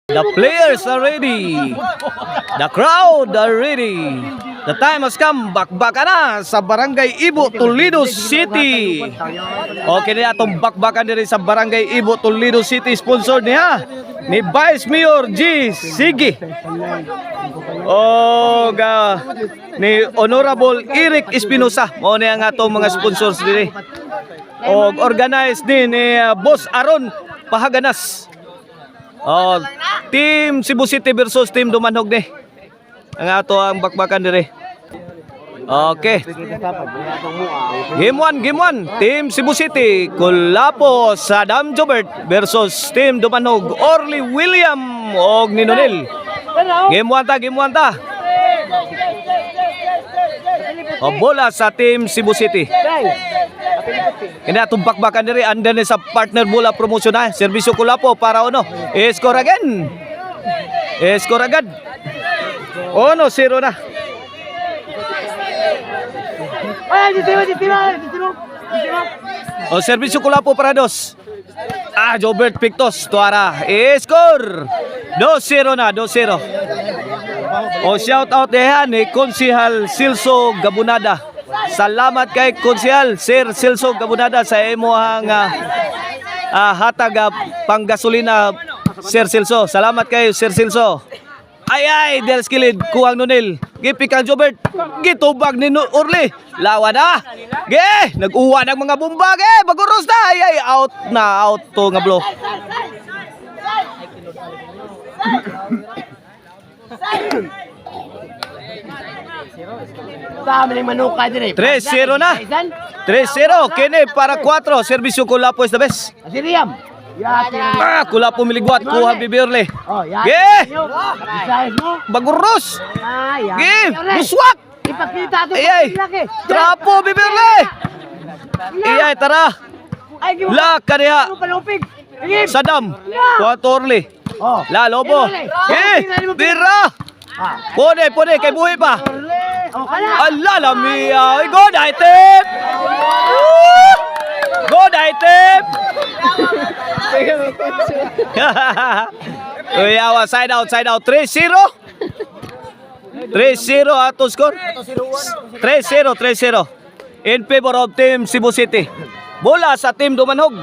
The players are ready. The crowd are ready. The time has come. Bakbakan na sa Barangay Ibo, Toledo City. Okay na itong bakbakan din sa Barangay Ibo, Toledo City. Sponsor niya ni Vice Mayor G. Sige. Ni Honorable Eric Espinosa. Mao niya nga itong mga sponsors din. Organized din ni Boss Aaron Pahaganas. Team Cebu City versus Team Dumanhog ni. Ang ato ang bakbakan dire. Okay. Game 1. Team Cebu City, Kulapo Sadam Jobert versus Team Dumanhog, Orly William og Ninonel. Game 1 ta. Bola sa Team Cebu City. Kini atong bakbakan diri under ni sa partner bola promotion na. Serbisyo Kulapo para score again. Score agad. 1-0 na. Serbisyo Kulapo para dos. Jobert Pictos tuara. Score. 2-0 na, 2-0. Shout out ni Konsehal Silso Gabunada. Salamat kay Konsehal Sir Silso Gabunada sa imong hatag panggasolina Sir Silso. Salamat kay Sir Silso. Ay, del skilid kuwang nunil. Gipikang Jobert. Gitubag ni Orly. Lawa na. Nag-uwa ng mga bomba. Baguros na. Out to nga blow. Dami ng manuka dire. 3-0 na. 3-0. Kini para 4. Serbisyo Kulapo is the best. Asiriam. Kulapo miligwat. Kuha bibirle. Baguros. Buswak. Ipakita ito. Trapo bibirle. Tara. Laka niya. Sadam. Kuha Orly. La Lobo. Bira. Pone kay buhay pa. Alalami. Good item. Good item. Side out. 3-0. 3-0 ato score. 3-0. In favor of Team Cebu City. Bola sa Team Dumanhog.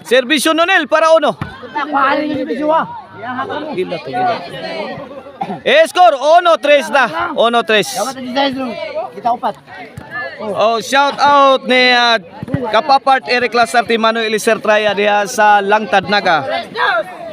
Serbisyo Nonel para uno. Score 1-3 na. 1-3. Shout out ni Kapapart Eric Lasarte Manuel Eliser Traya diha sa Langtad Naga.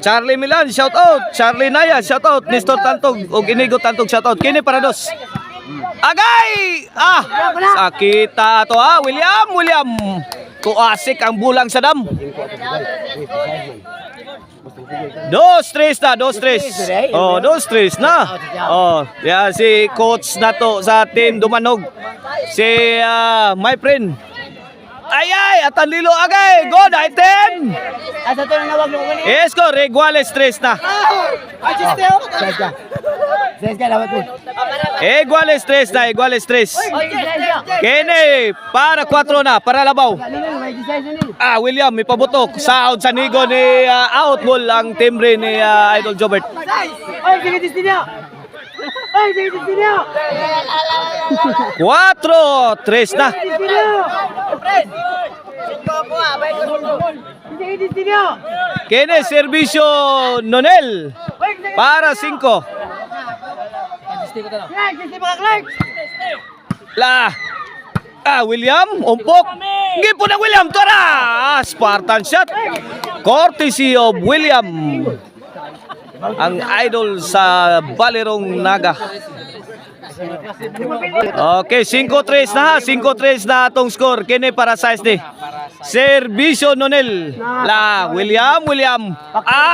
Charlie Milan, shout out. Charlie Naya, shout out. Nestor Tantog og Inigo Tantog, shout out. Kini para dos. Agay! Sakita to William. Tuasik ang bulang sa dam. 2-3 na, 2-3. 2-3 na. Si coach na to sa Team Dumanhog. Si my friend. Atan Lilo agay. Good item. Score iguales 3 na. Iguales 3. Kene para 4 na, para labaw. William may pabutok. Sa nigo ni out ball ang timbre ni Idol Jobert. 4-3 na. Kene serbisyo Nonel para 5. William umpok. Gipo na William tara. Spartan shot. Courtesy of William. Ang idol sa Balerong Naga. Okay, 5-3 na 5-3 na atong score. Kini para size ni Serbisyo Nonel. William.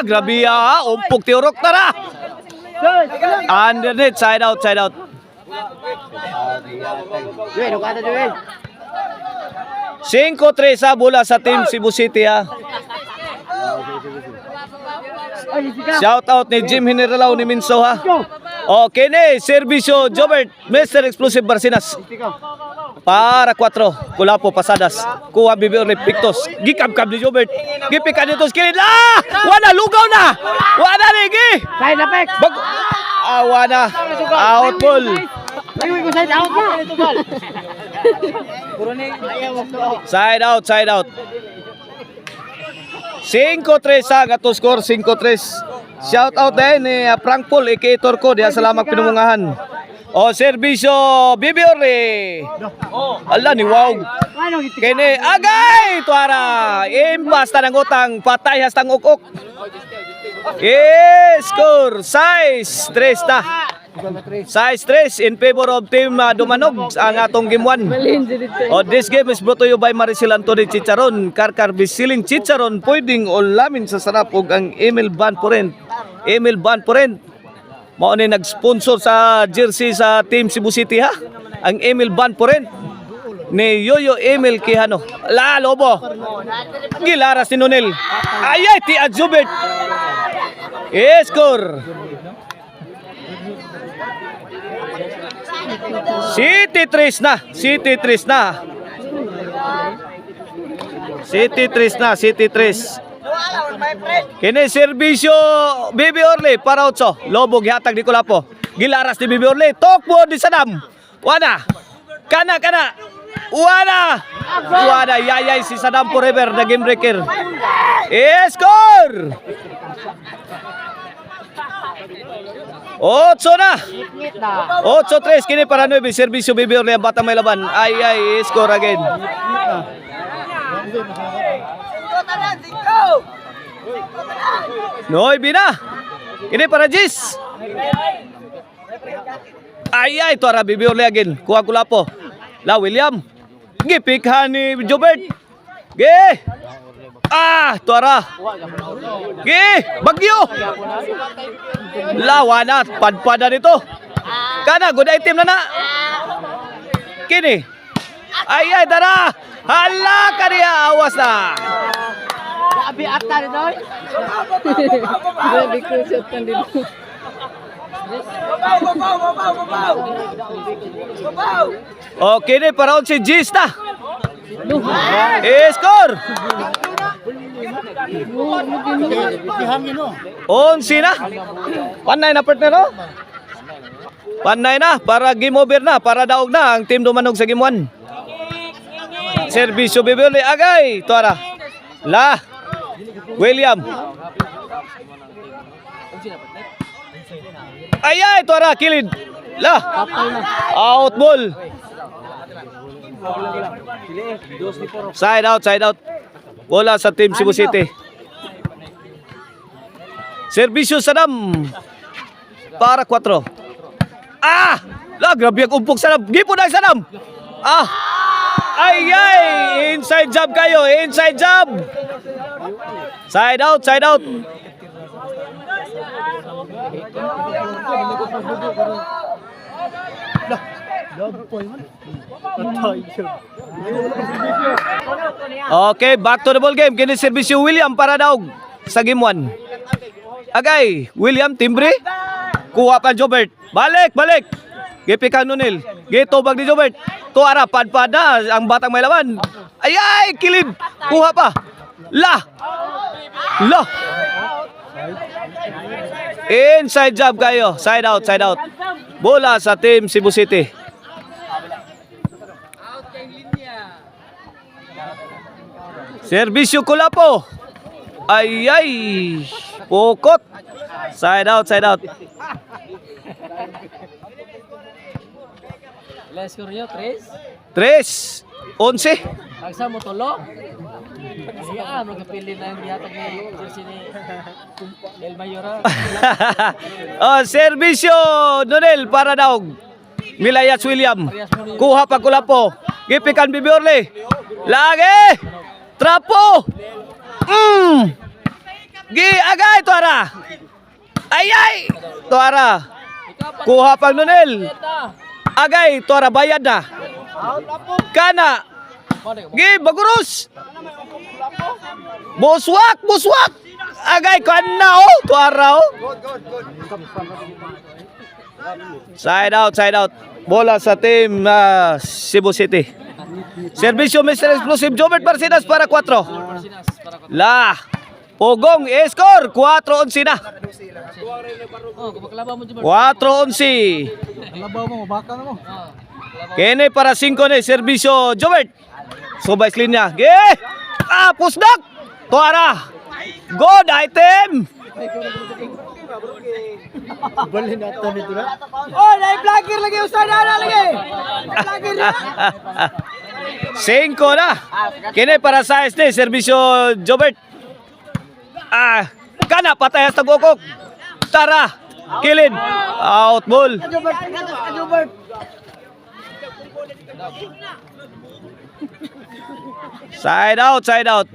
Grabe umpok tiurok tara. Underneath, side out. 5-3 sa bola sa Team Cebu City Shout out ni Jim Generalaw ni Minso Okay ni, Serbisyo Jobert, Mr. Explosive Barsinas. Para 4. Kulapo pasadas. Kuha BB Orly Pictos. Gikab-kab ni Jobert. Gipikan dito skilid. Ah! Wala lugaw na. Wala ligi. Side effect. Wala. Out ball. Ayun ko side out na. Side out, side out. 5-3 sa gato score 5-3. Shout out din ni Frank Paul aka ko diya salamat pinumungahan. O serbisyo BB Orly. Ala ni wow. Kini agay tuara. Impas tanang utang patay hastang ukok. Score size 3 na. Size 3 in favor of team Dumanog ang atong game 1. This game is brought to you by Maricel Anthony Chicharon. Karkar Bisiling Chicharon. Pwedeng ulamin sa sarap ug ang Emil Van Porent. Emil Van Porent. Mao ni nag-sponsor sa jersey sa Team Cebu City ha. Ang Emil Van Porent ni Yoyo Emil Quijano. La lobo. Gilaras ni Nonel. Ayay ti Adjubert. Score. City 3 na. City 3 na. City 3 na. City 3. Kini serbisyo BB Orly para 8. Lobo gihatag di Kulapo. Gilaras ni BB Orly. Tokbo di Sadam. Wana. Kana. Wana. Yayay si Sadam forever na game breaker. Score. 8 na. 8-3 kini para 9. Serbisyo BB Orly ang batang may laban. Ay, score again. Noy bina. Ini para Jis. Ay, tuara BB Orly again. Kuha Kulapo. La William. Gipikhan ni Jobert. Ge. Tuara. Ge, Bagyo. Lawana, padpada nito. Kana, good item na. Kini. Ay, dara. Hala, kaniya, awas na. Abi ata rin doon. Grabe ko shot kan dito. Okay ni, para si Gis na. Score. 11 na. Panay na partner no? Panay na para game over na, para daog na ang team Dumanog sa game 1. Serbisyo BB Orly agay, tuara. La William. Ayay, tuara kilid. La. Out ball. Side out. Bola sa team Cebu City. Serbisyo Sadam. Para 4. La grabe ang umpok Sadam. Gipo na Sadam. Ay, inside job kayo, inside job. Side out. Okay, back to the ball game. Kini serbisyo William para daog sa game 1. Agay, William timbre. Kuha pa Jobert. Balik. Gipikan Nonel. Gitobag ni Jobert. Tuara padpad na ang batang may laban. Ayay, kilid. Kuha pa. La. Inside job kayo. Side out. Bola sa team Cebu City. Serbisyo Kulapo. Ayay. Pukot. Side out. Let's score nyo, 3. 11. Agsa mo tulo. Siya, magkapili na yung dihatag ni jersey ni El Mayora. Serbisyo Nonel para daog. Milayas William. Kuha pa Kulapo. Gipikan BB Orly. Lagi. Trapo. Agay tuara. Ayay. Tuara. Kuha pa Nonel. Agay tuara bayad na. Kana. Bagurus. Buswak. Agay kana tuara Side out. Bola sa team Cebu City. Servisyo Mr. Explosive Jobert Barcinas para 4. Sinas para ko. La. Pogong score 4-11 na. Oh, kumaklaba mo dyan. 4-11. Labaw mo, baka na mo. Ah, kalabaw. Kene para 5 ni Servisyo Jobert. Subay linya. Ge! Ah, pusdak. Tuara. Good item. Balin na ito nito na. Oh, na-vlogger lagi. Usaha na lagi. Vlogger na. 5 na. Kene para sa ni Servisyo Jobert. Ah, kana patay sa tagukok. Tara. Kilid. Out ball. Jobert. Side out, side out.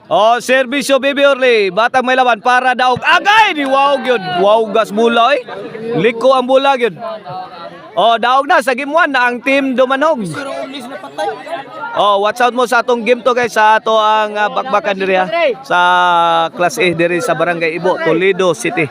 Oh, servisyo Baby Orly. Batang may laban para daog. Agay ni wow gyud. Wow gas bula eh. Liko ang bula gyud. Oh, daog na sa game 1 na ang team Dumanog. Oh, watch out mo sa atong game to guys, sa ato ang bakbakan diri ha, sa Class A diri sa Barangay Ibo, Toledo City.